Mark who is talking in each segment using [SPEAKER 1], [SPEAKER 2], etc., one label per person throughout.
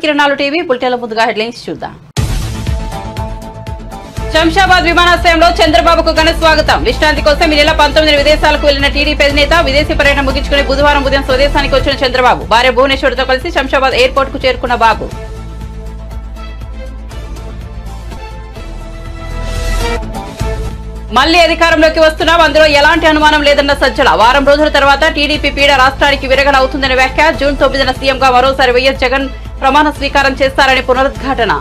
[SPEAKER 1] కిరణాలు టీవీ బులెటిన్ల ముందుగా హెడ్లైన్స్ చూద్దాం. శంషాబాద్ విమానాశ్రయంలో చంద్రబాబుకు ఘన స్వాగతం. విశ్రాంతి కోసం ఈ నెల 19 విదేశాలకు వెళ్లిన టీడీపీ అధినేత విదేశీ పర్యటన ముగించుకుని బుధవారం ఉదయం స్వదేశానికి వచ్చిన చంద్రబాబు భార్య భువనేశ్వర్తో కలిసి శంషాబాద్ ఎయిర్పోర్ట్ కు చేరుకున్న బాబు మళ్లీ అధికారంలోకి వస్తున్నాం, అందులో ఎలాంటి అనుమానం లేదన్న సజ్జల. వారం రోజుల తర్వాత టీడీపీ పీడ రాష్ట్రానికి విరగడ అవుతుందని వ్యాఖ్య. జూన్ 9న సీఎంగా మరోసారి వైఎస్ జగన్ ప్రమాణ స్వీకారం చేస్తారని పునరుద్ఘాటన.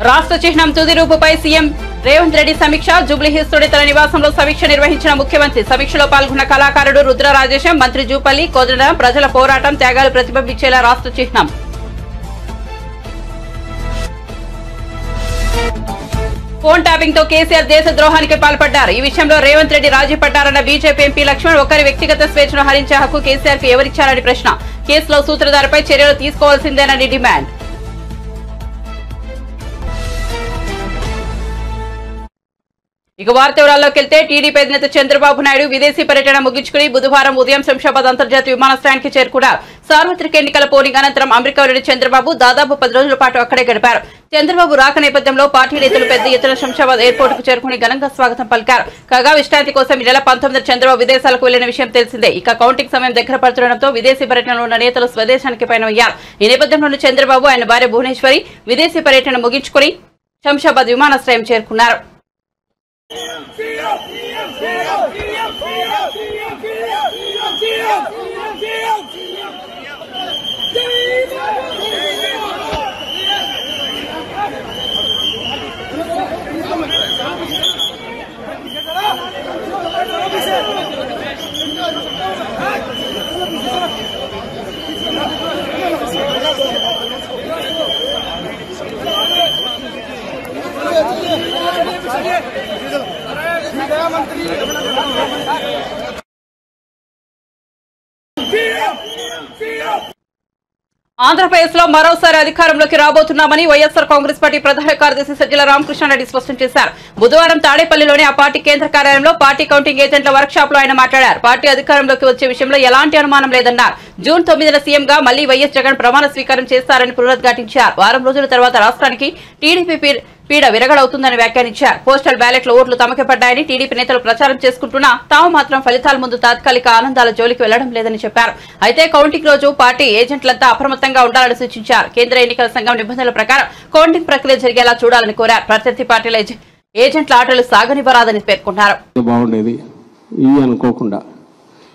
[SPEAKER 1] రాష్ట్ర చిహ్నం తుది రూపుపై సీఎం రేవంత్ రెడ్డి సమీక్ష. జూబ్లీహిల్స్ తోటి తన నివాసంలో సమీక్ష నిర్వహించిన ముఖ్యమంత్రి. సమీక్షలో పాల్గొన్న కళాకారుడు రుద్ర రాజేశం, మంత్రి జూపల్లి కోదండరాం. ప్రజల పోరాటం త్యాగాలు ప్రతిబింబించేలా రాష్ట్ర చిహ్నం. ఫోన్ ట్యాపింగ్ తో కేసీఆర్ దేశ ద్రోహానికి పాల్పడ్డారు. ఈ విషయంలో రేవంత్ రెడ్డి రాజీ పడ్డారన్న బీజేపీ ఎంపీ లక్ష్మణ్. ఒకరి వ్యక్తిగత స్వేచ్ఛను హరించే హక్కు కేసీఆర్ కు ఎవరిచ్చారని ప్రశ్న. కేసులో సూత్రధారిపై చర్యలు తీసుకోవాల్సిందేనని డిమాండ్. ఇక వార్త వివరాల్లోకి వెళ్తే టీడీపీ అధినేత చంద్రబాబు నాయుడు విదేశీ పర్యటన ముగించుకుని బుధవారం ఉదయం శంషాబాద్ అంతర్జాతీయ విమానాశ్రయానికి చేరుకున్నారు. సార్వత్రిక ఎన్నికల పోలింగ్ అనంతరం అమెరికా వెళ్లిన చంద్రబాబు దాదాపు 10 రోజుల పాటు అక్కడే గడిపారు. చంద్రబాబు రాక నేపథ్యంలో పార్టీ నేతలు పెద్ద ఎత్తున శంషాబాద్ ఎయిర్పోర్ట్ కు చేరుకుని ఘనంగా స్వాగతం పలికారు. కాగా విశ్రాంతి కోసం ఈ నెల 19 చంద్రబాబు విదేశాలకు వెళ్లిన విషయం తెలిసిందే. ఇక కౌంటింగ్ సమయం దగ్గర పడుతుండటంతో విదేశీ పర్యటనలో ఉన్న నేతలు స్వదేశానికి పయనమయ్యారు. ఈ నేపథ్యంలోనే చంద్రబాబు ఆయన భార్య భువనేశ్వరి విదేశీ పర్యటన ముగించుకుని శంషాబాద్ విమానాశ్రయం చేరుకున్నారు. ఆంధ్రప్రదేశ్ లో మరోసారి అధికారంలోకి రాబోతున్నామని వైఎస్ఆర్ కాంగ్రెస్ పార్టీ ప్రధాన కార్యదర్శి సజ్జల రామకృష్ణారెడ్డి స్పష్టం చేశారు. బుధవారం తాడేపల్లిలోని ఆ పార్టీ కేంద్ర కార్యాలయంలో పార్టీ కౌంటింగ్ ఏజెంట్ల వర్క్ షాప్ లో ఆయన మాట్లాడారు. పార్టీ అధికారంలోకి వచ్చే విషయంలో ఎలాంటి అనుమానం లేదన్నారు. జూన్ 9న సీఎంగా మళ్లీ వైఎస్ జగన్ ప్రమాణ స్వీకారం చేస్తారని పునరుద్ఘాటించారు. వారం రోజుల తర్వాత రాష్ట్రానికి టీడీపీ పీడ విరగడవుతుందని వ్యాఖ్యానించారు. పోస్టల్ బ్యాలెట్ల ఓట్లు తమకే పడ్డాయని టీడీపీ నేతలు ప్రచారం చేసుకుంటున్నా తాము మాత్రం ఫలితాల ముందు తాత్కాలిక ఆనందాల జోలికి వెళ్లడం లేదని చెప్పారు. అయితే కౌంటింగ్ రోజు పార్టీ ఏజెంట్లంతా అప్రమత్తంగా ఉండాలని సూచించారు. కేంద్ర ఎన్నికల సంఘం నిబంధనల ప్రకారం కౌంటింగ్ ప్రక్రియ జరిగేలా చూడాలని కోరారు. ప్రత్యర్థి పార్టీల ఏజెంట్ల ఆటలు సాగనివ్వరాదని పేర్కొన్నారు.
[SPEAKER 2] బాగుండేది ఇవి అనుకోకుండా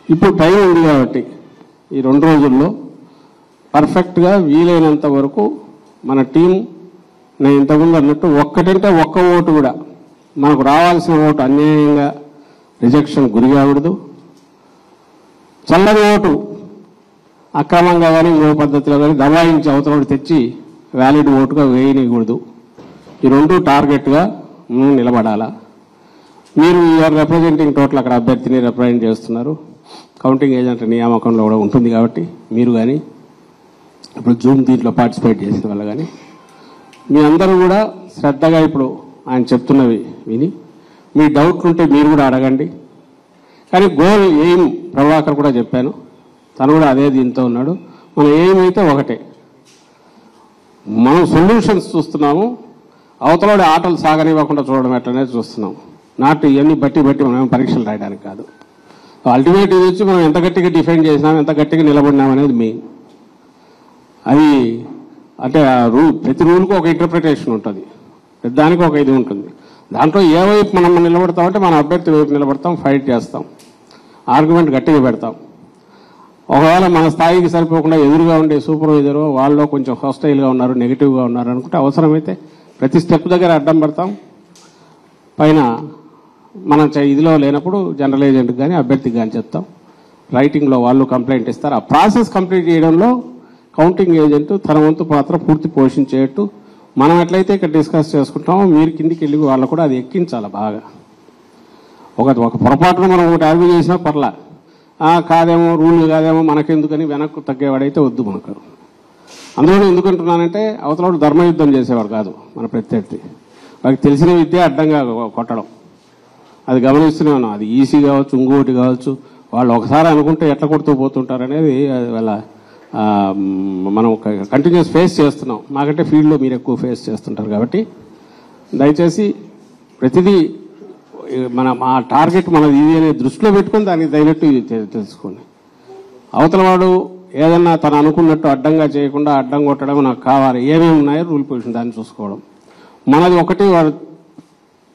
[SPEAKER 2] ఇప్పుడు టైం ఉంది కాబట్టి ఈ 2 రోజుల్లో పర్ఫెక్ట్ గా వీలైనంత వరకు మన టీం నేను ఇంతకుముందు అన్నట్టు ఒక్కటంటే ఒక్క ఓటు కూడా మనకు రావాల్సిన ఓటు అన్యాయంగా రిజెక్షన్ గురి కాకూడదు. చల్లని ఓటు అక్రమంగా కానీ ఇంకో పద్ధతిలో కానీ దబాయించి అవతల తెచ్చి వ్యాలిడ్ ఓటుగా వేయనీయకూడదు. ఈ 2 టార్గెట్గా నిలబడాలా. మీరు యూఆర్ రిప్రజెంటింగ్ టోటల్ అక్కడ అభ్యర్థిని రిప్రజెంట్ చేస్తున్నారు. కౌంటింగ్ ఏజెంట్ నియామకంలో కూడా ఉంటుంది కాబట్టి మీరు కానీ ఇప్పుడు జూమ్ దీంట్లో పార్టిసిపేట్ చేసిన వాళ్ళు కానీ మీ అందరూ కూడా శ్రద్ధగా ఇప్పుడు ఆయన చెప్తున్నవి విని మీ డౌట్లు ఉంటే మీరు కూడా అడగండి. కానీ గోల్ ఎయిమ్ ప్రభాకర్ కూడా చెప్పాను, తను కూడా అదే దీంతో ఉన్నాడు. మన ఎయిమ్ అయితే ఒకటే, మనం సొల్యూషన్స్ చూస్తున్నాము, అవతలవాడి ఆటలు సాగనివ్వకుండా చూడడం ఎట్లనే చూస్తున్నాం. నాటు ఇవన్నీ బట్టి మనం పరీక్షలు రాయడానికి కాదు. అల్టిమేట్ ఇది వచ్చి మనం ఎంత గట్టిగా డిఫెండ్ చేసినాం, ఎంత గట్టిగా నిలబడినాం అనేది మెయిన్. అది అంటే ప్రతి రూల్కి ఒక ఇంటర్ప్రిటేషన్ ఉంటుంది, దానికి ఒక ఇది ఉంటుంది. దాంట్లో ఏ వైపు మనం నిలబడతామంటే మన అభ్యర్థి వైపు నిలబడతాం, ఫైట్ చేస్తాం, ఆర్గ్యుమెంట్ గట్టిగా పెడతాం. ఒకవేళ మన స్థాయికి సరిపోకుండా ఎదురుగా ఉండే సూపర్వైజరు వాళ్ళు కొంచెం హాస్టైల్గా ఉన్నారు, నెగిటివ్గా ఉన్నారు అనుకుంటే అవసరమైతే ప్రతి స్టెప్ దగ్గర అడ్డం పడతాం. పైన మనం ఇదిలో లేనప్పుడు జనరల్ ఏజెంట్కి కానీ అభ్యర్థికి కానీ చెప్తాం. రైటింగ్లో వాళ్ళు కంప్లైంట్ ఇస్తారు. ఆ ప్రాసెస్ కంప్లీట్ చేయడంలో కౌంటింగ్ ఏజెంట్ తన వంతు పాత్ర పూర్తి పోషించేట్టు మనం ఎట్లయితే ఇక్కడ డిస్కస్ చేసుకుంటామో మీరు కిందికి వెళ్ళి వాళ్ళు కూడా అది ఎక్కించాలి బాగా. ఒక పొరపాటున మనం ఒకటి ఆర్గ్యూ చేసినా పర్లా, కాదేమో రూల్ కాదేమో మనకెందుకని వెనక్కు తగ్గేవాడైతే వద్దు మనకు. అందులో ఎందుకంటున్నానంటే అవతల ధర్మయుద్ధం చేసేవాడు కాదు మన ప్రత్యర్థి. వాళ్ళకి తెలిసిన విద్య అడ్డంగా కొట్టడం, అది గమనిస్తూనే ఉన్నాం. అది ఈసీ కావచ్చు, ఇంకోటి కావచ్చు, వాళ్ళు ఒకసారి అనుకుంటే ఎట్లా కొడుతూ పోతుంటారు అనేది వాళ్ళ మనం కంటిన్యూస్ ఫేస్ చేస్తున్నాం. మాకంటే ఫీల్డ్లో మీరు ఎక్కువ ఫేస్ చేస్తుంటారు కాబట్టి దయచేసి ప్రతిదీ ఆ టార్గెట్ మనది ఇది అనే దృష్టిలో పెట్టుకొని దానికి తగినట్టు తెలుసుకోండి. అవతల వాడు ఏదన్నా తను అనుకున్నట్టు అడ్డంగా చేయకుండా అడ్డం కొట్టడం నాకు కావాలి, ఏమేమి ఉన్నాయో రూల్ పొజిషన్ దాన్ని చూసుకోవడం. మనది ఒకటి వాడు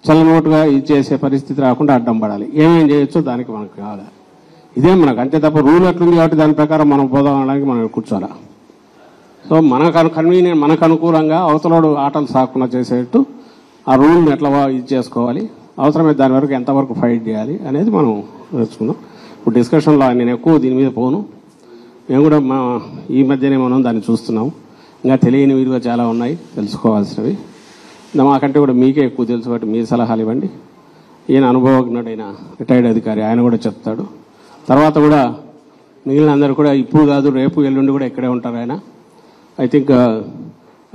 [SPEAKER 2] చల్లనోటుగా ఇది చేసే పరిస్థితి రాకుండా అడ్డం పడాలి. ఏమేమి చేయొచ్చో దానికి మనకు కావాలి. ఇదే మనకు అంతే తప్ప రూల్ అట్లుంది కాబట్టి దాని ప్రకారం మనం పోదాం అనడానికి మనం కూర్చోాలా. సో కన్వీనియంట్ మనకు అనుకూలంగా అవతలవాడు ఆటలు సాకుండా చేసేట్టు ఆ రూల్ని ఎట్లా ఇది చేసుకోవాలి, అవసరమైతే దాని వరకు ఎంతవరకు ఫైట్ చేయాలి అనేది మనం నేర్చుకుందాం. ఇప్పుడు డిస్కషన్లో నేను ఎక్కువ దీని మీద పోను. మేము కూడా ఈ మధ్యనే మనం దాన్ని చూస్తున్నాం. ఇంకా తెలియని విలువ చాలా ఉన్నాయి తెలుసుకోవాల్సినవి. మాకంటే కూడా మీకే ఎక్కువ తెలుసు కాబట్టి మీ సలహాలు ఇవ్వండి. ఈయన అనుభవజ్ఞుడైన రిటైర్డ్ అధికారి, ఆయన కూడా చెప్తాడు. తర్వాత కూడా మిగిలిన అందరూ కూడా ఇప్పుడు కాదు రేపు ఎల్లుండి కూడా ఇక్కడే ఉంటారు ఆయన. ఐ థింక్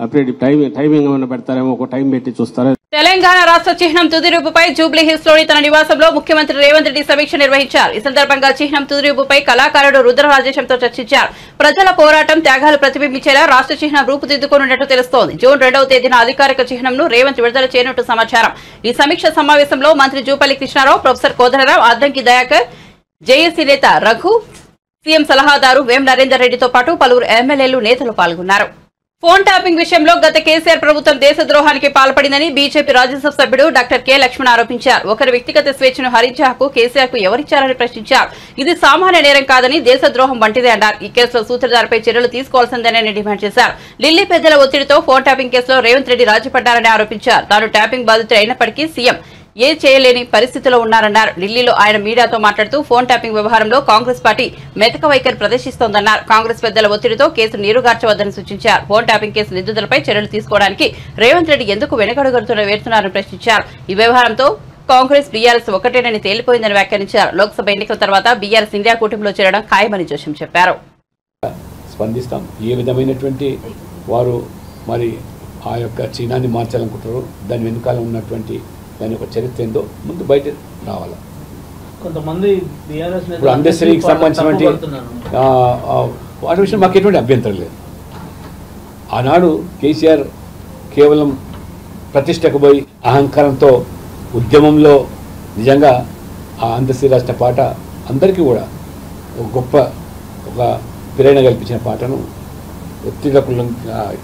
[SPEAKER 2] అప్డేట్ టైమింగ్ ఏమైనా పెడతారేమో, ఒక టైం పెట్టి చూస్తారా.
[SPEAKER 1] తెలంగాణ రాష్ట్ర చిహ్నం తుదిరూపుపై జూబ్లీహిల్స్ లోని తన నివాసంలో ముఖ్యమంత్రి రేవంత్ రెడ్డి సమీక్ష నిర్వహించారు. ఈ సందర్భంగా చిహ్నం తుదిరూపుపై కళాకారుడు రుద్ర రాజేశంతో చర్చించారు. ప్రజల పోరాటం త్యాగాలు ప్రతిబింబించేలా రాష్ట్ర చిహ్నం రూపుదిద్దుకోనున్నట్టు తెలుస్తోంది. జూన్ 2వ తేదీన అధికారిక చిహ్నంను రేవంత్ విడుదల చేయనున్నట్టు సమాచారం. ఈ సమీక్ష సమావేశంలో మంత్రి జూపల్లి కృష్ణారావు, ప్రొఫెసర్ కోదండరాం, అద్దంకి దయాకర్, జేఏసీ నేత రఘు, సీఎం సలహాదారు వేం నరేందర్ రెడ్డితో పాటు పలువురు ఎమ్మెల్యేలు, నేతలు పాల్గొన్నారు. ఫోన్ ట్యాపింగ్ విషయంలో గత కేసీఆర్ ప్రభుత్వం దేశద్రోహానికి పాల్పడిందని బీజేపీ రాజ్యసభ సభ్యుడు డాక్టర్ కె లక్ష్మణ్ ఆరోపించారు. ఒకరి వ్యక్తిగత స్వేచ్ఛను హరించే హక్కు కేసీఆర్ కు ఎవరిచ్చారని ప్రశ్నించారు. ఇది సామాన్య నేరం కాదని, దేశద్రోహం వంటిదే అన్నారు. ఈ కేసులో సూత్రధారిపై చర్యలు తీసుకోవాల్సిందేనని డిమాండ్ చేశారు. ఢిల్లీ పెద్దల ఒత్తిడితో ఫోన్ ట్యాపింగ్ కేసులో రేవంత్ రెడ్డి రాజీపడ్డారని ఆరోపించారు. తాను ట్యాపింగ్ బాధితుడు అయినప్పటికీ సీఎం ఏ చేయలేని పరిస్థితిలో ఉన్నారన్నారు. ఢిల్లీలో ఆయన మీడియాతో మాట్లాడుతూ ఫోన్ ట్యాపింగ్ వ్యవహారంలో కాంగ్రెస్ పార్టీ మెతక వైఖరి ప్రదర్శిస్తోందన్నారు. కాంగ్రెస్ పెద్దల ఒత్తిడితో కేసు నీరుగార్చవద్దని సూచించారు. ఫోన్ ట్యాపింగ్ కేసు నిందితులపై చర్యలు తీసుకోవడానికి రేవంత్ రెడ్డి ఎందుకు వెనుకడుగుతున్నారని ప్రశ్నించారు. ఈ వ్యవహారంతో కాంగ్రెస్ బీఆర్ఎస్ ఒకటేనని తేలిపోయిందని వ్యాఖ్యానించారు. లోక్సభ ఎన్నికల తర్వాత బీఆర్ఎస్ ఇండియా కూటమిలో చేరడం ఖాయమని జోషం చెప్పారు.
[SPEAKER 3] స్పందిస్తాం. ఏ విధమైనటువంటి వారు మరి ఆ యొక్క చిహ్నాన్ని మార్చాలనుకుంటారో దాని వెనుకాల ఉన్నటువంటి దాని యొక్క చరిత్ర ఏందో ముందు బయట రావాలి.
[SPEAKER 4] కొంతమంది
[SPEAKER 3] ఇప్పుడు అండర్స్టాండింగ్ సంబంధించినటువంటి వాటి విషయం మాకు ఎటువంటి అభ్యంతరం లేదు. ఆనాడు కేసీఆర్ కేవలం ప్రతిష్టకు పోయి అహంకారంతో ఉద్యమంలో నిజంగా ఆ అందశ్రీ రాసిన పాట అందరికీ కూడా ఒక గొప్ప ఒక ప్రేరణ కల్పించిన పాటను ఒత్తిళ్లకు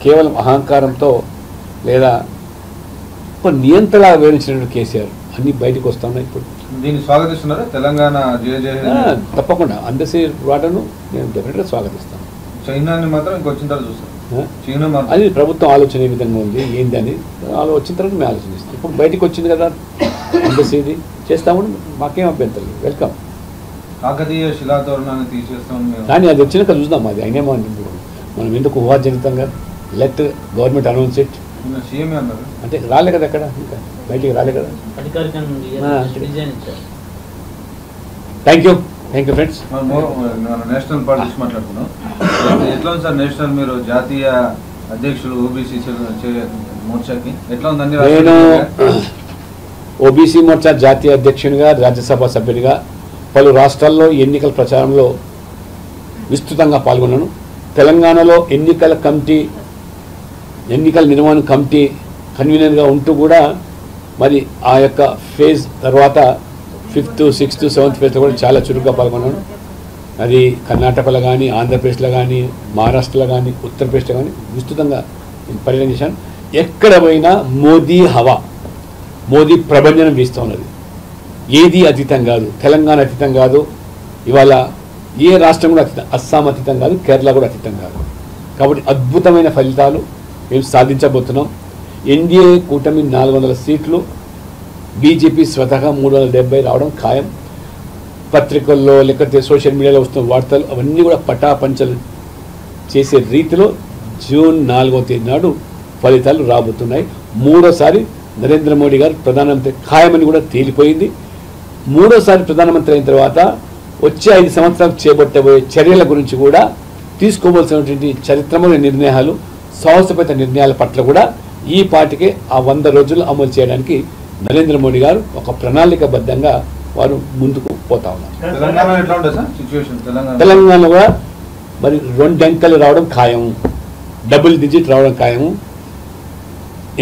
[SPEAKER 3] కేవలం అహంకారంతో లేదా నియంత్రణ వివరించినటువంటి కేసీఆర్ అన్ని బయటకు వస్తున్నాయి. ఇప్పుడు
[SPEAKER 5] దీన్ని స్వాగతిస్తున్నారా తెలంగాణ?
[SPEAKER 3] తప్పకుండా అందశ్రీ వాటను నేను డెఫినెట్గా స్వాగతిస్తాను.
[SPEAKER 5] చైనాని మాత్రం ఇంకొచ్చిన తర్వాత చూస్తాను.
[SPEAKER 3] అది ప్రభుత్వం ఆలోచన ఏ విధంగా ఉంది ఏంది అని వచ్చిన తర్వాత మేము ఆలోచనిస్తాం. ఇప్పుడు బయటకు వచ్చింది కదా అందశ్రీది చేస్తాము, మాకేం అభ్యంతరం లేదు, వెల్కమ్.
[SPEAKER 5] కాకతీయ శిలాతోరణాన్ని తీసేస్తాం
[SPEAKER 3] కానీ అది వచ్చినాక చూద్దాం. అది అయినేమో మనం ఎందుకు ఊహాజనితంగా లెట్ గవర్నమెంట్ అనౌన్స్ ఇట్ అంటే రాలే కదా, అక్కడ ఇంకా బయటికి రాలే కదా. Thank you friends.
[SPEAKER 5] National politics మాట్లాడుకున్నాం. ఎట్లా ఉంది సార్ నేషనల్, మీరు జాతీయ అధ్యక్షులు ఓబీసీ మోర్చాకి ఎట్లా ఉందండి?
[SPEAKER 3] నేను ఓబీసీ మోర్చా జాతీయ అధ్యక్షునిగా, రాజ్యసభ సభ్యునిగా పలు రాష్ట్రాల్లో ఎన్నికల ప్రచారంలో విస్తృతంగా పాల్గొన్నాను. తెలంగాణలో ఎన్నికల నిర్వహణ కమిటీ కన్వీనర్గా ఉంటూ కూడా మరి ఆ యొక్క ఫేజ్ తర్వాత 5th, 6th, 7th ఫేజ్లో కూడా చాలా చురుగ్గా పాల్గొన్నాను. అది కర్ణాటకలో కానీ, ఆంధ్రప్రదేశ్లో కానీ, మహారాష్ట్రలో కానీ, ఉత్తరప్రదేశ్లో కానీ విస్తృతంగా పర్యటన చేశాను. ఎక్కడ పోయినా మోదీ హవా, మోదీ ప్రభంజనం వీస్తూ ఉన్నది. ఏది అతీతం కాదు, తెలంగాణ అతీతం కాదు, ఇవాళ ఏ రాష్ట్రం కూడా అతీతం, అస్సాం అతీతం కాదు, కేరళ కూడా అతీతం కాదు. కాబట్టి అద్భుతమైన ఫలితాలు మేము సాధించబోతున్నాం. ఎన్డీఏ కూటమి 400 సీట్లు, బీజేపీ స్వతహా 370 రావడం ఖాయం. పత్రికల్లో లేకపోతే సోషల్ మీడియాలో వస్తున్న వార్తలు అవన్నీ కూడా పటాపంచలు చేసే రీతిలో జూన్ 4వ తేదీ నాడు ఫలితాలు రాబోతున్నాయి. మూడోసారి నరేంద్ర మోడీ గారు ప్రధానమంత్రి ఖాయమని కూడా తేలిపోయింది. మూడోసారి ప్రధానమంత్రి అయిన తర్వాత వచ్చే 5 సంవత్సరాలు చేపట్టబోయే చర్యల గురించి కూడా తీసుకోవాల్సినటువంటి చరిత్రమైన నిర్ణయాలు, సాహసోపేత నిర్ణయాల పట్ల కూడా ఈ పార్టీకి ఆ 100 రోజులు అమలు చేయడానికి నరేంద్ర మోడీ గారు ఒక ప్రణాళికబద్ధంగా వారు ముందుకు పోతా ఉన్నారు.
[SPEAKER 5] తెలంగాణ ఎట్లా ఉంటుంది సార్ సిచ్యువేషన్?
[SPEAKER 3] తెలంగాణ కూడా మరి 2 అంకెలు రావడం ఖాయం, డబుల్ డిజిట్ రావడం ఖాయం.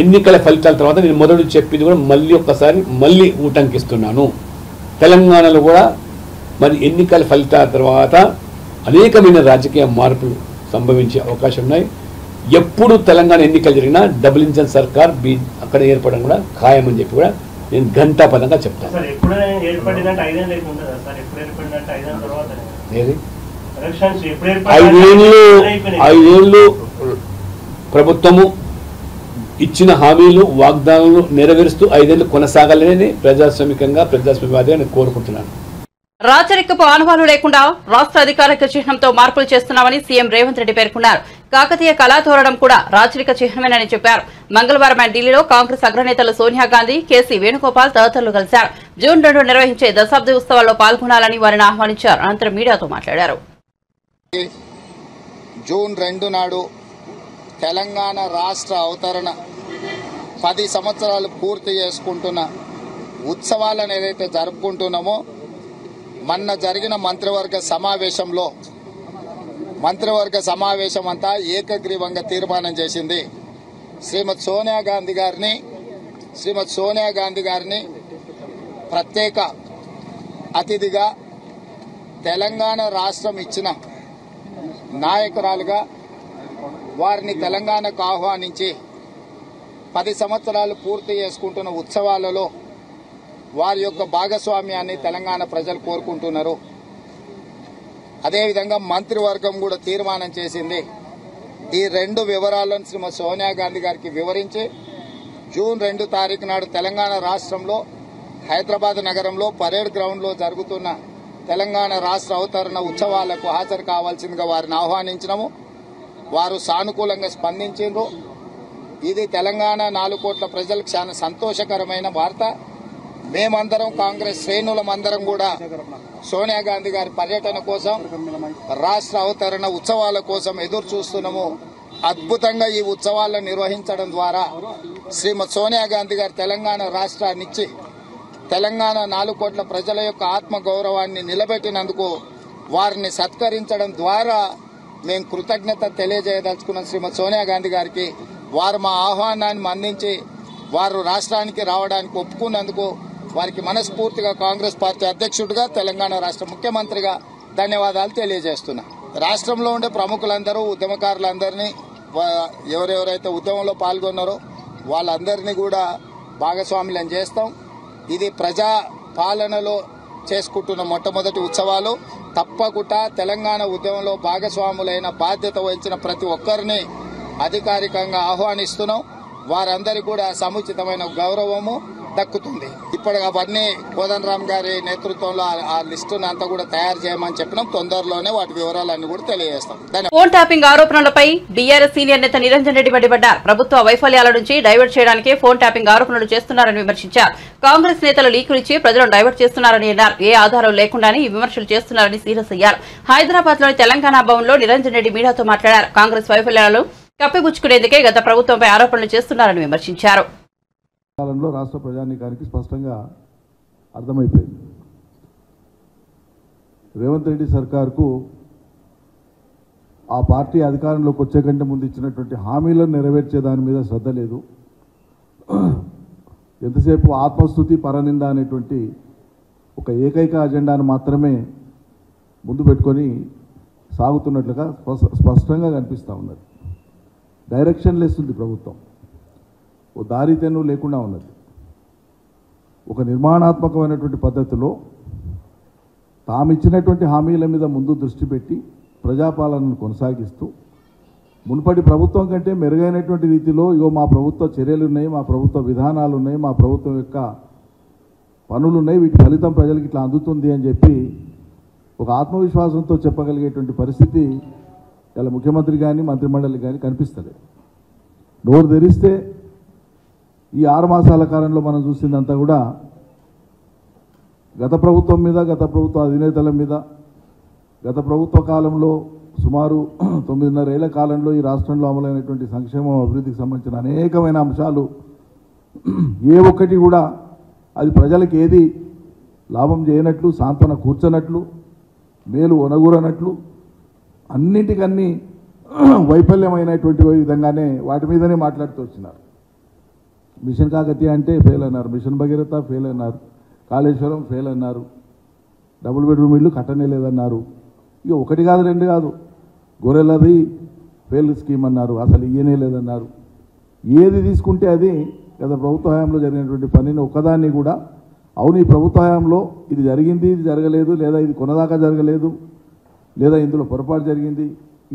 [SPEAKER 3] ఎన్నికల ఫలితాల తర్వాత నేను మొదటి చెప్పింది కూడా మళ్ళీ ఊటంకిస్తున్నాను. తెలంగాణలో కూడా మరి ఎన్నికల ఫలితాల తర్వాత అనేకమైన రాజకీయ మార్పులు సంభవించే అవకాశం ఉన్నాయి. ఎప్పుడు తెలంగాణ ఎన్నికలు జరిగినా డబుల్ ఇంజన్ సర్కార్ అక్కడ ఏర్పడడం కూడా ఖాయమని చెప్పి కూడా నేను ఘంటాపదంగా చెప్తాను. 5 ఏళ్ళు ప్రభుత్వము ఇచ్చిన హామీలు వాగ్దానాలు నెరవేరుస్తూ 5 ఏళ్ళు కొనసాగాలని ప్రజాస్వామ్యవాదిగా నేను కోరుకుంటున్నాను.
[SPEAKER 1] రాచరికపు ఆనవాలు లేకుండా రాష్ట్ర అధికారిక చిహ్నంతో మార్పులు చేస్తున్నామని సీఎం రేవంత్ రెడ్డి పేర్కొన్నారు. కాకతీయ కళాతోరణం కూడా రాచరిక చిహ్నమేనని చెప్పారు. మంగళవారం ఆయన ఢిల్లీలో కాంగ్రెస్ అగ్రనేతలు సోనియా గాంధీ, కేసీ వేణుగోపాల్ తదితరులు కలిశారు. జూన్ 2 నిర్వహించే దశాబ్ది ఉత్సవాల్లో పాల్గొనాలని వారిని ఆహ్వానించారు. అనంతరం మీడియాతో మాట్లాడారు.
[SPEAKER 4] జూన్ 2 నాడు తెలంగాణ రాష్ట్ర అవతరణ 10 సంవత్సరాలు పూర్తి చేసుకుంటున్న ఉత్సవాలను ఏదైతే జరుపుకుంటున్నామో, మొన్న జరిగిన మంత్రివర్గ సమావేశం అంతా ఏకగ్రీవంగా తీర్మానం చేసింది. శ్రీమతి సోనియా గాంధీ గారిని ప్రత్యేక అతిథిగా తెలంగాణ రాష్ట్రం ఇచ్చిన నాయకురాలుగా వారిని తెలంగాణకు ఆహ్వానించి 10 సంవత్సరాలు పూర్తి చేసుకుంటున్న ఉత్సవాలలో వారి యొక్క భాగస్వామ్యాన్ని తెలంగాణ ప్రజలు కోరుకుంటున్నారు. అదేవిధంగా మంత్రివర్గం కూడా తీర్మానం చేసింది. ఈ 2 వివరాలను శ్రీమతి సోనియా గాంధీ గారికి వివరించి జూన్ 2 తారీఖు నాడు తెలంగాణ రాష్ట్రంలో హైదరాబాద్ నగరంలో పరేడ్ గ్రౌండ్లో జరుగుతున్న తెలంగాణ రాష్ట్ర అవతరణ ఉత్సవాలకు హాజరు కావాల్సిందిగా వారిని ఆహ్వానించినాము. వారు సానుకూలంగా స్పందించారు. ఇది తెలంగాణ 4 కోట్ల ప్రజలకు చాలా సంతోషకరమైన వార్త. మేమందరం కాంగ్రెస్ శ్రేణులమందరం కూడా సోనియా గాంధీ గారి పర్యటన కోసం, రాష్ట్ర అవతరణ ఉత్సవాల కోసం ఎదురు చూస్తున్నాము. అద్భుతంగా ఈ ఉత్సవాలను నిర్వహించడం ద్వారా శ్రీమతి సోనియా గాంధీ గారు తెలంగాణ రాష్ట్రాన్నిచ్చి తెలంగాణ 4 కోట్ల ప్రజల యొక్క ఆత్మ గౌరవాన్ని నిలబెట్టినందుకు వారిని సత్కరించడం ద్వారా మేము కృతజ్ఞత తెలియజేయదలుచుకున్న శ్రీమతి సోనియా గాంధీ గారికి వారు మా ఆహ్వానాన్ని మన్నించి వారు రాష్ట్రానికి రావడానికి ఒప్పుకున్నందుకు వారికి మనస్ఫూర్తిగా కాంగ్రెస్ పార్టీ అధ్యక్షుడిగా, తెలంగాణ రాష్ట్ర ముఖ్యమంత్రిగా ధన్యవాదాలు తెలియజేస్తున్నా. రాష్ట్రంలో ఉండే ప్రముఖులందరూ, ఉద్యమకారులందరినీ, ఎవరెవరైతే ఉద్యమంలో పాల్గొన్నారో వాళ్ళందరినీ కూడా భాగస్వాములను చేస్తాం. ఇది ప్రజా పాలనలో చేసుకుంటున్న మొట్టమొదటి ఉత్సవాలు. తప్పకుండా తెలంగాణ ఉద్యమంలో భాగస్వాములైన బాధ్యత వహించిన ప్రతి ఒక్కరిని అధికారికంగా ఆహ్వానిస్తున్నాం. వారందరికీ కూడా సముచితమైన గౌరవము దక్కుతుంది. ఇప్పుడు అవన్నీ కోదండరామ్ గారి నేతృత్వంలో ఆ లిస్టును అంతా కూడా తయారు చేయమని చెప్పినాం. తొందరలోనే వాటి వివరాలన్నీ కూడా తెలియజేస్తాం.
[SPEAKER 1] ఫోన్ ట్యాపింగ్ ఆరోపణలపై బీఆర్ఎస్ సీనియర్ నేత నిరంజన్ రెడ్డి మండిపడ్డారు. ప్రభుత్వ వైఫల్యాల నుంచి డైవర్ట్ చేయడానికి ఫోన్ ట్యాపింగ్ ఆరోపణలు చేస్తున్నారని విమర్శించారు. కాంగ్రెస్ నేతలు లీకులు ఇచ్చి ప్రజలను డైవర్ట్ చేస్తున్నారని అన్నారు. ఏ ఆధారం లేకుండానే ఈ విమర్శలు చేస్తున్నారని సీరియస్ అయ్యారు. హైదరాబాద్ లోని తెలంగాణ భవన్లో నిరంజన్ రెడ్డి మీడియాతో మాట్లాడారు. కాంగ్రెస్ వైఫల్యాలను కప్పిపుచ్చుకునేందుకే గత ప్రభుత్వంపై ఆరోపణలు చేస్తున్నారని విమర్శించారు.
[SPEAKER 6] కాలంలో రాష్ట్ర ప్రజానీకానికి స్పష్టంగా అర్థమైపోయింది. రేవంత్ రెడ్డి సర్కార్కు ఆ పార్టీ అధికారంలోకి వచ్చే కంటే ముందు ఇచ్చినటువంటి హామీలను నెరవేర్చే దాని మీద శ్రద్ధ లేదు. ఎంతసేపు ఆత్మస్తుతి, పరనింద అనేటువంటి ఒక ఏకైక అజెండాను మాత్రమే ముందు పెట్టుకొని సాగుతున్నట్లుగా స్పష్టంగా కనిపిస్తూ ఉన్నది. డైరెక్షన్ లెస్ ఉంది ప్రభుత్వం. ఓ దారితెన్ను లేకుండా ఉన్నది. ఒక నిర్మాణాత్మకమైనటువంటి పద్ధతిలో తామిచ్చినటువంటి హామీల మీద ముందు దృష్టి పెట్టి ప్రజాపాలనను కొనసాగిస్తూ మునుపటి ప్రభుత్వం కంటే మెరుగైనటువంటి రీతిలో మా ప్రభుత్వ చర్యలు ఉన్నాయి, మా ప్రభుత్వ విధానాలు ఉన్నాయి, మా ప్రభుత్వం యొక్క పనులు ఉన్నాయి, వీటి ఫలితం ప్రజలకు ఇట్లా అందుతుంది అని చెప్పి ఒక ఆత్మవిశ్వాసంతో చెప్పగలిగేటువంటి పరిస్థితి ఇలా ముఖ్యమంత్రి కానీ మంత్రిమండలి కానీ కనిపిస్తలేదు. నోరు తెరిస్తే ఈ 6 మాసాల కాలంలో మనం చూసిందంతా కూడా గత ప్రభుత్వం మీద, గత ప్రభుత్వ అధినేతల మీద, గత ప్రభుత్వ కాలంలో సుమారు 9.5 ఏళ్ల కాలంలో ఈ రాష్ట్రంలో అమలైనటువంటి సంక్షేమం, అభివృద్ధికి సంబంధించిన అనేకమైన అంశాలు ఏ ఒక్కటి కూడా అది ప్రజలకు ఏది లాభం చేయనట్లు, సాంత్వన కూర్చనట్లు, మేలు ఒనగూరనట్లు, అన్నింటికన్నీ వైఫల్యమైనటువంటి విధంగానే వాటి మీదనే మాట్లాడుతూ వచ్చినారు. మిషన్ కాకతీయ అంటే ఫెయిల్ అన్నారు, మిషన్ భగీరథ ఫెయిల్ అన్నారు, కాళేశ్వరం ఫెయిల్ అన్నారు, డబుల్ బెడ్రూమ్ ఇల్లు కట్టనే లేదన్నారు. ఇక ఒకటి కాదు రెండు కాదు, గొర్రెలది ఫెయిల్ స్కీమ్ అన్నారు, అసలు ఇయ్యనే లేదన్నారు. ఏది తీసుకుంటే అది గత ప్రభుత్వ హయాంలో జరిగినటువంటి పనిని ఒక్కదాన్ని కూడా అవును ఈ ప్రభుత్వ హయాంలో ఇది జరిగింది, ఇది జరగలేదు, లేదా ఇది కొనదాకా జరగలేదు, లేదా ఇందులో పొరపాటు జరిగింది,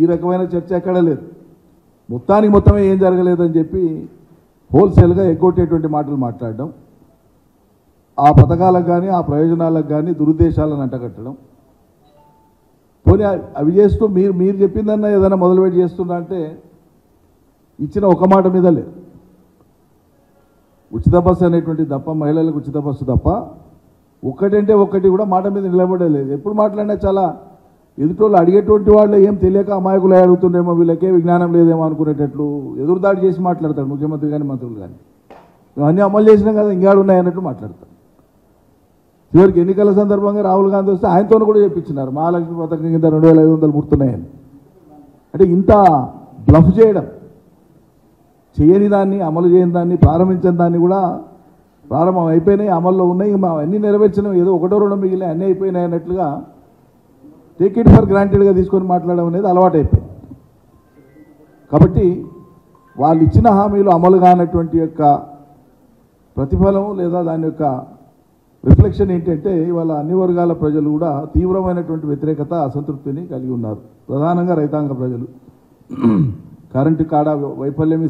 [SPEAKER 6] ఈ రకమైన చర్చ ఎక్కడ లేదు. మొత్తానికి మొత్తమే ఏం జరగలేదని చెప్పి హోల్సేల్గా ఎగ్గొట్టేటువంటి మాటలు మాట్లాడడం, ఆ పథకాలకు కానీ ఆ ప్రయోజనాలకు కానీ దురుద్దేశాలను అంటగట్టడం. పోనీ అవి చేస్తూ మీరు చెప్పిందన్నా ఏదైనా మొదలుపెట్టి చేస్తున్నా అంటే ఇచ్చిన ఒక మాట మీద లేదు. ఉచిత బస్సు అనేటువంటి తప్ప, మహిళలకు ఉచిత బస్సు తప్ప ఒక్కటంటే ఒక్కటి కూడా మాట మీద నిలబడలేదు. ఎప్పుడు మాట్లాడినా చాలా ఎదుటోళ్ళు అడిగేటువంటి వాళ్ళు ఏం తెలియక అమాయకులు అడుగుతుండేమో, వీళ్ళకే విజ్ఞానం లేదేమో అనుకునేటట్లు ఎదురుదాడి చేసి మాట్లాడతాడు ముఖ్యమంత్రి కానీ మంత్రులు కానీ. ఇవన్నీ అమలు చేసినాం కదా ఇంకేడున్నాయన్నట్టు మాట్లాడతారు. చివరికి ఎన్నికల సందర్భంగా రాహుల్ గాంధీ వస్తే ఆయనతో కూడా చెప్పించినారు మహాలక్ష్మి పథకం కింద 2500 పుడుతున్నాయని. అంటే ఇంత బ్లఫ్ చేయడం, చేయని దాన్ని, అమలు చేయని దాన్ని, ప్రారంభించిన దాన్ని కూడా ప్రారంభం అయిపోయినాయి, అమల్లో ఉన్నాయి, అన్నీ నెరవేర్చినాం, ఏదో ఒకటో రెండో మిగిలిన అన్నీ అయిపోయినాయి అన్నట్లుగా టేక్ ఇట్ ఫర్ గ్రాంటెడ్గా తీసుకొని మాట్లాడడం అనేది అలవాటు అయిపోయింది. కాబట్టి వాళ్ళు ఇచ్చిన హామీలు అమలు కానటువంటి యొక్క ప్రతిఫలం లేదా దాని యొక్క రిఫ్లెక్షన్ ఏంటంటే ఇవాళ అన్ని వర్గాల ప్రజలు కూడా తీవ్రమైనటువంటి వ్యతిరేకత, అసంతృప్తిని కలిగి ఉన్నారు. ప్రధానంగా రైతాంగ ప్రజలు. కరెంటు కాడ వైఫల్యం.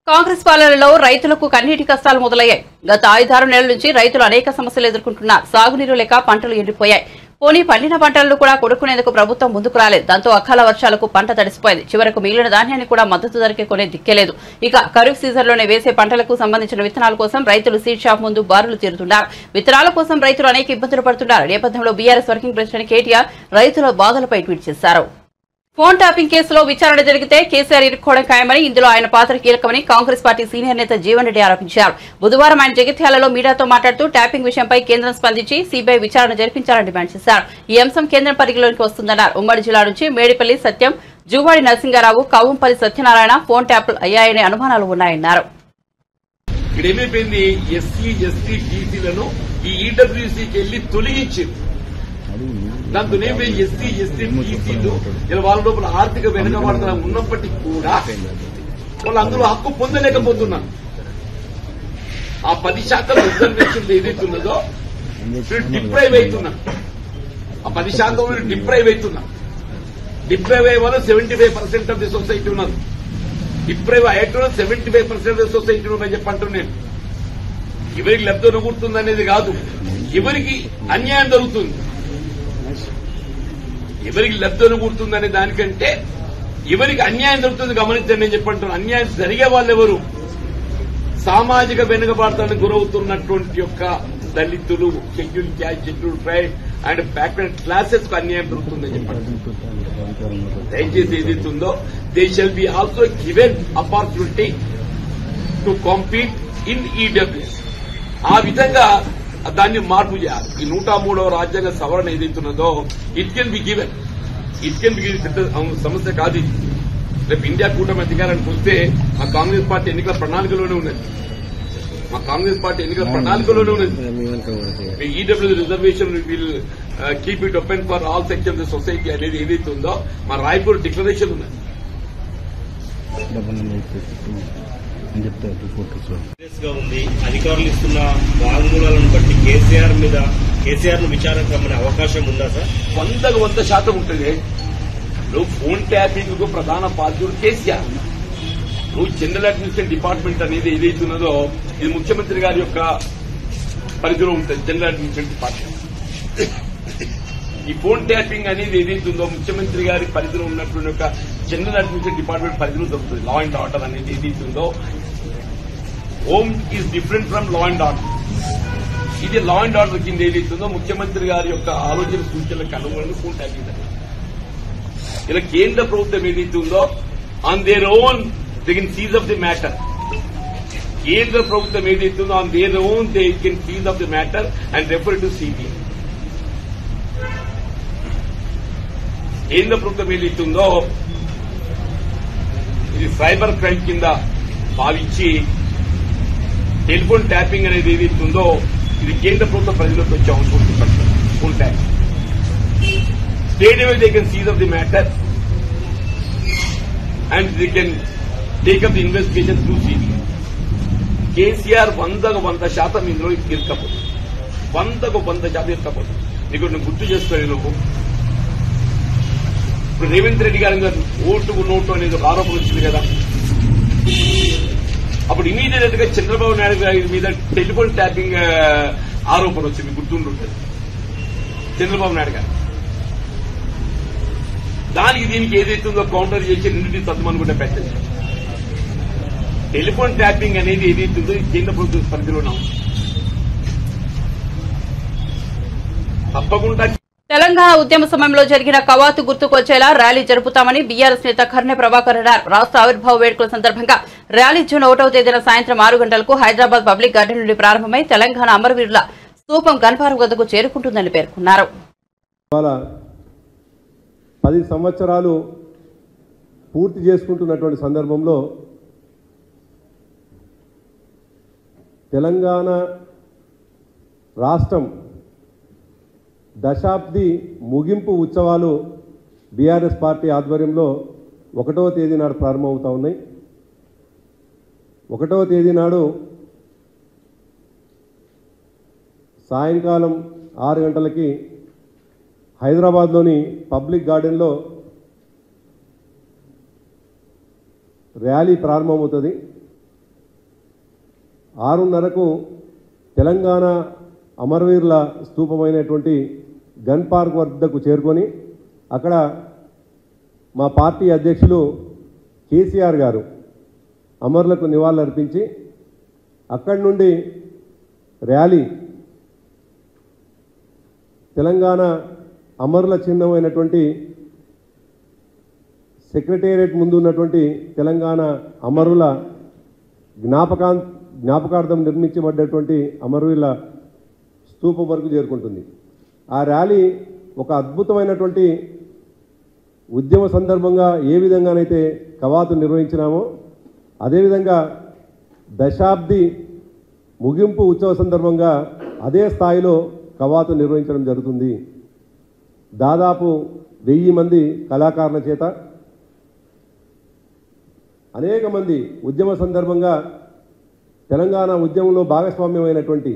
[SPEAKER 1] కాంగ్రెస్ పాలనలో రైతులకు కన్నీటి కష్టాలు మొదలయ్యాయి. గత 5-6 నెలల నుంచి రైతులు అనేక సమస్యలు ఎదుర్కొంటున్నారు. సాగునీరు లేక పంటలు ఎండిపోయాయి. పోనీ పండిన పంటలను కూడా కొనుక్కునేందుకు ప్రభుత్వం ముందుకు రాలేదు. దాంతో అకాల వర్షాలకు పంట తడిసిపోయింది. చివరకు మిగిలిన ధాన్యాన్ని కూడా మద్దతు ధరకే కొనే దిక్కేలేదు. ఇక ఖరీఫ్ సీజన్లోనే వేసే పంటలకు సంబంధించిన విత్తనాల కోసం రైతులు సీడ్ షాప్ ముందు బారులు తీరుతున్నారు. విత్తనాల కోసం రైతులు అనేక ఇబ్బందులు పడుతున్నారు. నేపథ్యంలో బీఆర్ఎస్ వర్కింగ్ ప్రెసిడెంట్ కేటీఆర్ రైతుల బాధలపై ట్వీట్ చేశారు. ఫోన్ ట్యాపింగ్ కేసులో విచారణ జరిగితే కేసీఆర్ ఇరుక్కోవడం ఖాయమని, ఇందులో ఆయన పాత్ర కీలకమని కాంగ్రెస్ పార్టీ సీనియర్ నేత జీవన్ రెడ్డి ఆరోపించారు. బుధవారం ఆయన జగిత్యాలలో మీడియాతో మాట్లాడుతూ ట్యాపింగ్ విషయంపై కేంద్రం స్పందించి సీబీఐ విచారణ జరిపించాలని డిమాండ్ చేశారు. ఈ అంశం కేంద్రం పరిధిలోకి వస్తుందన్నారు. ఉమ్మడి జిల్లా నుంచి మేడిపల్లి సత్యం, జువాడి నరసింగారావు, కవ్వంపల్లి సత్యనారాయణ ఫోన్ ట్యాపులు అయ్యాయనే అనుమానాలు ఉన్నాయన్నారు.
[SPEAKER 3] దాంతో ఎస్సీ టీసీలు ఇలా వాళ్ళ లోపల ఆర్థిక వెనుకబడతనం ఉన్నప్పటికీ కూడా వాళ్ళు అందులో హక్కు పొందలేకపోతున్నారు. ఆ 10% రిజర్వేషన్ ఏదైతున్నదో డిప్రైవ్ అవుతున్నా, ఆ 10% డిప్రైవ్ అవుతున్నా. డిప్రైవ్ అయ్యే వాళ్ళు 75% ఆఫ్ ది సొసైటీ ఉన్నారు. డిప్రైవ్ అయ్యేటో 75% ఆఫ్ ది సొసైటీ ఉన్నారని చెప్పంటున్నాను నేను. ఎవరికి లబ్ధి నొగుతుంది అనేది కాదు, ఎవరికి అన్యాయం జరుగుతుంది, ఎవరికి లబ్ధి అనుకుంటుందనే దానికంటే ఎవరికి అన్యాయం జరుగుతుంది గమనించండి నేను చెప్పంటున్నాను. అన్యాయం జరిగే వాళ్ళు ఎవరు? సామాజిక వెనుకబాటుతానికి గురవుతున్నటువంటి యొక్క దళితులు, schedule caste, schedule tribe and backward classes కు అన్యాయం జరుగుతుందని చెప్పండి. దయచేసి ఏదైతుందో they shall be also given opportunity to compete in EWS. ఆ విధంగా దాన్ని మార్పు చేయాలి. ఈ 103వ రాజ్యాంగ సవరణ ఏదైతున్నదో ఇట్ కెన్ బి గివెన్. సమస్య కాదు ఇది. రేపు ఇండియా కూటమి అధికారానికి వస్తే మా కాంగ్రెస్ పార్టీ ఎన్నికల ప్రణాళికలోనే ఉన్నది. EW reservation will keep it open for all sections of society అనేది ఏదైతే ఉందో మా రాయ్పూర్ డిక్లరేషన్ ఉన్నది.
[SPEAKER 7] ఉంది. అధికారులు ఇస్తున్న వాంగ్మూలాలను బట్టి కేసీఆర్ ను విచారణకు రమ్మనే అవకాశం ఉందా సార్?
[SPEAKER 3] 100% ఉంటుంది. నువ్వు ఫోన్ ట్యాపింగ్ కు ప్రధాన బాధ్యుడు కేసీఆర్. నువ్వు జనరల్ అడ్మినిస్ట్రేషన్ డిపార్ట్మెంట్ అనేది ఏదైతున్నదో ఇది ముఖ్యమంత్రి గారి యొక్క పరిధిలో ఉంటుంది. జనరల్ అడ్మినిస్ట్రేషన్ డిపార్ట్మెంట్ ఈ ఫోన్ ట్యాపింగ్ అనేది ఏదైతుందో ముఖ్యమంత్రి గారి పరిధిలో ఉన్నటువంటి ఒక జనరల్ అడ్మినిస్ట్రేషన్ డిపార్ట్మెంట్ పరిధిలో దొరుకుతుంది. లా అండ్ ఆర్డర్ అనేది ఏదైతుందో home is different from law and order. ఇది లా అండ్ ఆర్డర్ కింద ఏదైతుందో ముఖ్యమంత్రి గారి యొక్క ఆలోచన సూచనలకు అనుగుణంగా ఫోన్ ట్యాపింగ్ అనేది ఇలా కేంద్ర ప్రభుత్వం ఏదైతుందో on their own they can seize of the matter. కేంద్ర ప్రభుత్వం ఏదైతుందో on their own they can seize of the matter and refer to CBI. కేంద్ర ప్రభుత్వం ఏదైతుందో ఇది సైబర్ క్రైమ్ కింద భావించి టెలిఫోన్ ట్యాపింగ్ అనేది ఏదైతుందో ఇది కేంద్ర ప్రభుత్వ పరిధిలోకి వచ్చే అవసరం ఉంటుంది. Phone tap state level they can seize of the matter and they can take up the investigation through CBI. KCR 100% ఇందులో ఇరకపోతుంది. 100% ఇరకపోతుంది. నీకు నేను గుర్తు చేస్తాను. నువ్వు ఇప్పుడు రేవంత్ రెడ్డి గారి మీద ఓటుకు నోటు అనేది ఒక ఆరోపణ వచ్చింది కదా. అప్పుడు ఇమీడియట్ గా చంద్రబాబు నాయుడు గారి మీద టెలిఫోన్ ట్యాపింగ్ ఆరోపణ వచ్చింది, గుర్తుంటుంది చంద్రబాబు నాయుడు గారు. దానికి దీనికి ఏదైతుందో కౌంటర్ చేసి రెండింటిని తత్వమనుకుంటే పెట్టండి. టెలిఫోన్ ట్యాపింగ్ అనేది ఏదైతుందో కేంద్ర ప్రభుత్వ పరిధిలో తప్పకుండా.
[SPEAKER 1] తెలంగాణ ఉద్యమ సమయంలో జరిగిన కవాతు గుర్తుకొచ్చేలా ర్యాలీ జరుపుతామని బీఆర్ఎస్ నేత కర్నె ప్రభాకర్ అన్నారు. రాష్ట్ర ఆవిర్భావ వేడుకల సందర్భంగా ర్యాలీ జూన్ 1వ తేదీన సాయంత్రం 6 గంటలకు హైదరాబాద్ పబ్లిక్ గార్డెన్ నుండి ప్రారంభమై తెలంగాణ అమరవీరుల స్తూపం గన్పారం వద్దకు చేరుకుంటుందని పేర్కొన్నారు.
[SPEAKER 8] 10 సంవత్సరాలు పూర్తి చేసుకుంటున్నటువంటి సందర్భంలో తెలంగాణ రాష్ట్రం దశాబ్ది ముగింపు ఉత్సవాలు బీఆర్ఎస్ పార్టీ ఆధ్వర్యంలో 1వ తేదీ నాడు ప్రారంభమవుతా ఉన్నాయి. 1వ తేదీ నాడు సాయంకాలం 6 గంటలకి హైదరాబాద్లోని పబ్లిక్ గార్డెన్లో ర్యాలీ ప్రారంభమవుతుంది. 6:30కు తెలంగాణ అమరవీరుల స్తూపమైనటువంటి గన్ పార్క్ వద్దకు చేరుకొని అక్కడ మా పార్టీ అధ్యక్షులు కేసీఆర్ గారు అమరులకు నివాళులర్పించి అక్కడి నుండి ర్యాలీ తెలంగాణ అమరుల చిహ్నమైనటువంటి సెక్రటేరియట్ ముందు ఉన్నటువంటి తెలంగాణ అమరుల జ్ఞాపకార్థం నిర్మించబడ్డటువంటి అమరవీరుల స్తూపం వరకు చేరుకుంటుంది. ఆ ర్యాలీ ఒక అద్భుతమైనటువంటి ఉద్యమ సందర్భంగా ఏ విధంగానైతే కవాతు నిర్వహించినామో అదేవిధంగా దశాబ్ది ముగింపు ఉత్సవ సందర్భంగా అదే స్థాయిలో కవాతు నిర్వహించడం జరుగుతుంది. దాదాపు 1000 మంది కళాకారుల చేత అనేక మంది ఉద్యమ సందర్భంగా తెలంగాణ ఉద్యమంలో భాగస్వామ్యమైనటువంటి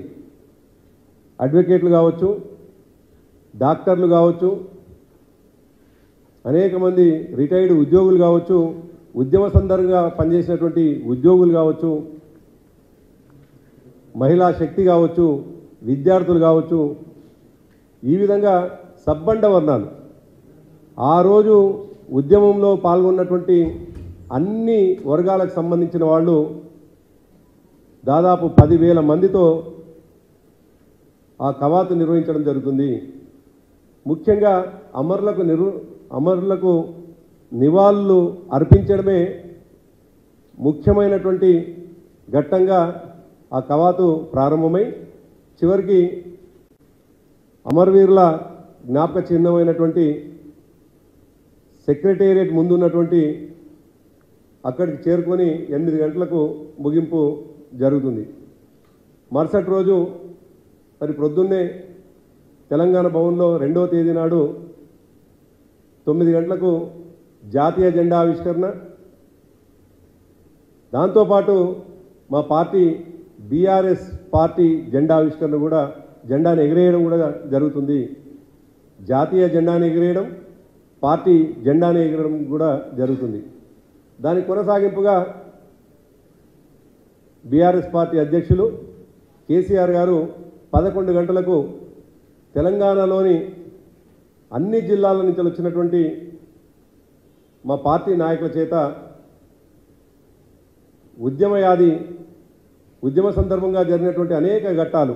[SPEAKER 8] అడ్వకేట్లు కావచ్చు, డాక్టర్లు కావచ్చు, అనేక మంది రిటైర్డ్ ఉద్యోగులు కావచ్చు, ఉద్యమ సందర్భంగా పనిచేసినటువంటి ఉద్యోగులు కావచ్చు, మహిళా శక్తి కావచ్చు, విద్యార్థులు కావచ్చు, ఈ విధంగా సబ్బండ వర్ణాలు ఆ రోజు ఉద్యమంలో పాల్గొన్నటువంటి అన్ని వర్గాలకు సంబంధించిన వాళ్ళు దాదాపు 10,000 మందితో ఆ కవాతు నిర్వహించడం జరుగుతుంది. ముఖ్యంగా అమరులకు నివాళులు అర్పించడమే ముఖ్యమైనటువంటి ఘట్టంగా ఆ కవాతు ప్రారంభమై చివరికి అమరవీరుల జ్ఞాపక చిహ్నమైనటువంటి సెక్రటేరియట్ ముందున్నటువంటి అక్కడికి చేరుకొని 8 గంటలకు ముగింపు జరుగుతుంది. మరుసటి రోజు మరి ప్రొద్దున్నే తెలంగాణ భవన్లో 2వ తేదీ నాడు 9 గంటలకు జాతీయ జెండా ఆవిష్కరణ, దాంతోపాటు మా పార్టీ బీఆర్ఎస్ పార్టీ జెండా ఆవిష్కరణ కూడా, జెండాను ఎగిరేయడం కూడా జరుగుతుంది. జాతీయ జెండాను ఎగిరేయడం, పార్టీ జెండాను ఎగిరడం కూడా జరుగుతుంది. దానికి కొనసాగింపుగా బీఆర్ఎస్ పార్టీ అధ్యక్షులు కేసీఆర్ గారు 11 గంటలకు తెలంగాణలోని అన్ని జిల్లాల నుంచి వచ్చినటువంటి మా పార్టీ నాయకుల చేత ఉద్యమ సందర్భంగా జరిగినటువంటి అనేక ఘట్టాలు,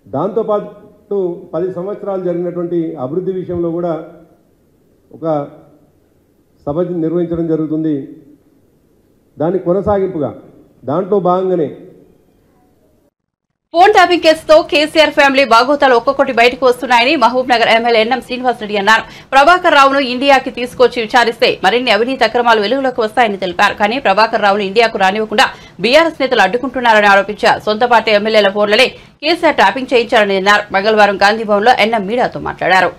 [SPEAKER 8] దాంతోపాటు 10 సంవత్సరాలు జరిగినటువంటి అభివృద్ధి విషయంలో కూడా ఒక సభ నిర్వహించడం జరుగుతుంది. దానికి కొనసాగింపుగా దాంట్లో భాగంగానే
[SPEAKER 1] ఫోన్ ట్యాపింగ్ కేసుతో కేసీఆర్ ఫ్యామిలీ బాగోతాలు ఒక్కొక్కటి బయటకు వస్తున్నాయని మహబూబ్ నగర్ ఎమ్మెల్యే ఎన్ఎం శ్రీనివాసరెడ్డి అన్నారు. ప్రభాకర్ రావును ఇండియాకి తీసుకొచ్చి విచారిస్తే మరిన్ని అవినీతి అక్రమాలు వెలుగులోకి వస్తాయని తెలిపారు. కానీ ప్రభాకర్ రావును ఇండియాకు రానివ్వకుండా బీఆర్ఎస్ నేతలు అడ్డుకుంటున్నారని ఆరోపించారు. సొంత పార్టీ ఎమ్మెల్యేల ఫోన్లనే కేసీఆర్ ట్యాపింగ్ చేయించారని అన్నారు. మంగళవారం గాంధీభవన్లో ఎన్ఎం మీడియాతో మాట్లాడారు.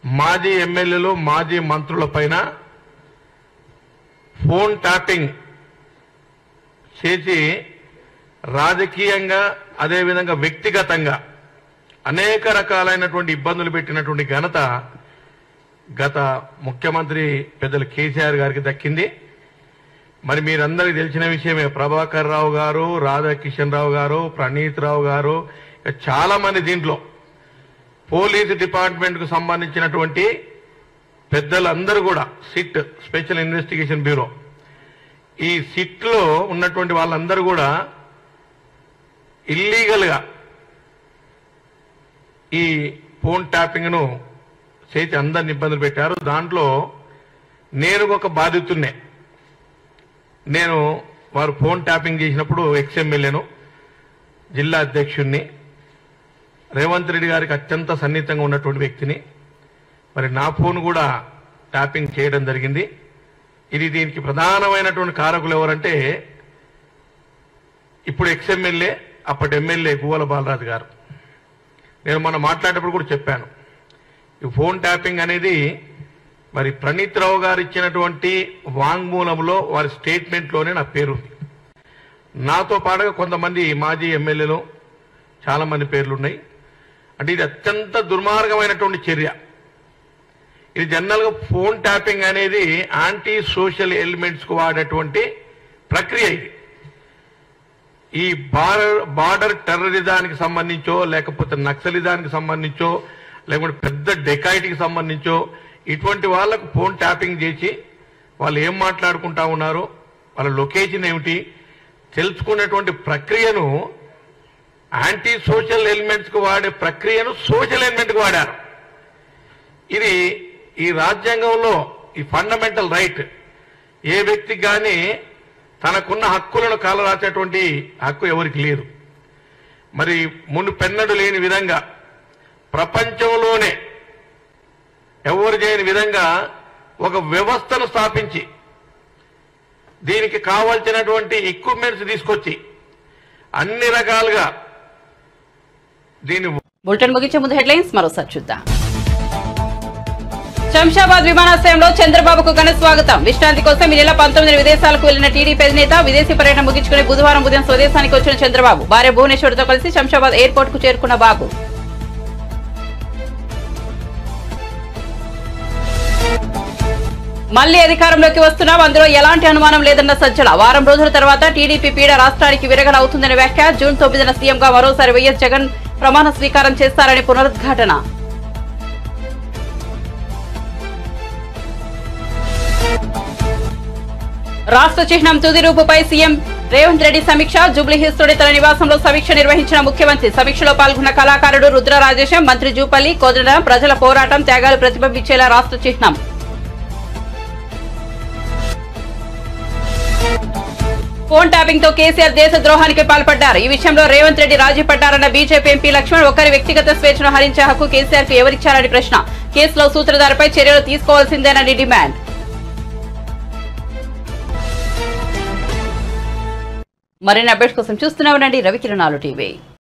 [SPEAKER 9] మాజీ ఎమ్మెల్యేలు మాజీ మంత్రులపైన ఫోన్ ట్యాపింగ్ చేసి రాజకీయంగా అదేవిధంగా వ్యక్తిగతంగా అనేక రకాలైనటువంటి ఇబ్బందులు పెట్టినటువంటి ఘనత గత ముఖ్యమంత్రి పెద్దలు కేసీఆర్ గారికి దక్కింది. మరి మీరందరికీ తెలిసిన విషయమే. ప్రభాకర్ రావు గారు, రాధాకిషన్ రావు గారు, ప్రణీత్ రావు గారు, చాలా మంది దీంట్లో పోలీసు డిపార్ట్మెంట్ కు సంబంధించినటువంటి పెద్దలందరూ కూడా సిట్ స్పెషల్ ఇన్వెస్టిగేషన్ బ్యూరో ఈ సిట్ లో ఉన్నటువంటి వాళ్ళందరూ కూడా ఇల్లీగల్ గా ఈ ఫోన్ ట్యాపింగ్ ను చేసి అందరిని ఇబ్బందులు పెట్టారు. దాంట్లో నేను ఒక బాధితున్నే. నేను వారు ఫోన్ ట్యాపింగ్ చేసినప్పుడు ఎక్స్ఎమ్మెల్యేను, జిల్లా అధ్యక్షుడిని, రేవంత్ రెడ్డి గారికి అత్యంత సన్నిహితంగా ఉన్నటువంటి వ్యక్తిని. మరి నా ఫోన్ కూడా ట్యాపింగ్ చేయడం జరిగింది. దీనికి ప్రధానమైనటువంటి కారకులు ఎవరంటే ఇప్పుడు ఎక్స్ఎమ్మెల్యే, అప్పటి ఎమ్మెల్యే గువ్వల బాలరాజు గారు. నేను మొన్న మాట్లాడేటప్పుడు కూడా చెప్పాను, ఈ ఫోన్ ట్యాపింగ్ అనేది మరి ప్రణీత్ రావు గారు ఇచ్చినటువంటి వాంగ్మూలంలో వారి స్టేట్మెంట్లోనే నా పేరుంది. నాతో పాటుగా కొంతమంది మాజీ ఎమ్మెల్యేలు చాలా మంది పేర్లున్నాయి. అంటే ఇది అత్యంత దుర్మార్గమైనటువంటి చర్య. ఇది జనరల్గా ఫోన్ ట్యాపింగ్ అనేది యాంటీ సోషల్ ఎలిమెంట్స్ కు వాడేటువంటి ప్రక్రియ. ఇది ఈ బార్డర్ టెర్రరిజానికి సంబంధించో, లేకపోతే నక్సలిజానికి సంబంధించో, లేకపోతే పెద్ద డెకాయిటీకి సంబంధించో ఇటువంటి వాళ్లకు ఫోన్ ట్యాపింగ్ చేసి వాళ్ళు ఏం మాట్లాడుకుంటా ఉన్నారు, వాళ్ళ లొకేషన్ ఏమిటి తెలుసుకునేటువంటి ప్రక్రియను యాంటీ సోషల్ ఎలిమెంట్స్ కు వాడే ప్రక్రియను సోషల్ ఎలిమెంట్ కు వాడారు. ఇది ఈ రాజ్యాంగంలో ఈ ఫండమెంటల్ రైట్. ఏ వ్యక్తికి కానీ తనకున్న హక్కులను కాలరాసేటువంటి హక్కు ఎవరికి లేదు. మరి మునుపెన్నడు లేని విధంగా ప్రపంచంలోనే ఎవరు చేయని విధంగా ఒక వ్యవస్థను స్థాపించి దీనికి కావాల్సినటువంటి ఎక్విప్మెంట్స్ తీసుకొచ్చి అన్ని రకాలుగా దీన్ని.
[SPEAKER 1] బులెటిన్ ముగించే ముందు హెడ్లైన్స్ మరోసారి చూద్దాం. శంషాబాద్ విమానాశ్రయంలో చంద్రబాబుకు ఘన స్వాగతం. విశ్రాంతి కోసం ఈ నెల 19 విదేశాలకు వెళ్లిన టీడీపీ అధినేత విదేశీ పర్యటన ముగించుకుని బుధవారం ఉదయం స్వదేశానికి వచ్చిన చంద్రబాబు భార్య భువనేశ్వర్తో కలిసి శంషాబాద్ ఎయిర్పోర్ట్ కు చేరుకున్న బాబు. మళ్లీ అధికారంలోకి వస్తున్నాం, అందులో ఎలాంటి అనుమానం లేదన్న సజ్జల. వారం రోజుల తర్వాత టీడీపీ పీడ రాష్ట్రానికి విరగనవుతుందనే వ్యాఖ్య. జూన్ 9న సీఎంగా మరోసారి వైఎస్ జగన్ ప్రమాణ స్వీకారం చేస్తారని పునరుద్ఘాటన. రాష్ట్ర చిహ్నం తుది రూపుపై సీఎం రేవంత్ రెడ్డి సమీక్ష. జూబ్లీహిల్స్తోని తన నివాసంలో సమీక్ష నిర్వహించిన ముఖ్యమంత్రి. సమీక్షలో పాల్గొన్న కళాకారుడు రుద్ర రాజేశం, మంత్రి జూపల్లి కోదండరాం. ప్రజల పోరాటం త్యాగాలు ప్రతిబింబించేలా రాష్ట్ర చిహ్నం. ఫోన్ ట్యాపింగ్ తో కేసీఆర్ దేశ ద్రోహానికి పాల్పడ్డారు. ఈ విషయంలో రేవంత్ రెడ్డి రాజీ పడ్డారన్న బీజేపీ ఎంపీ లక్ష్మణ్. ఒకరి వ్యక్తిగత స్వేచ్ఛను హరించే హక్కు కేసీఆర్ కు ఎవరిచ్చారని ప్రశ్న. కేసులో సూత్రధారపై చర్యలు తీసుకోవాల్సిందేనని డిమాండ్. మరిన్ని అప్డేట్స్ కోసం చూస్తూనే ఉండండి రవికిరణాలు టీవీ.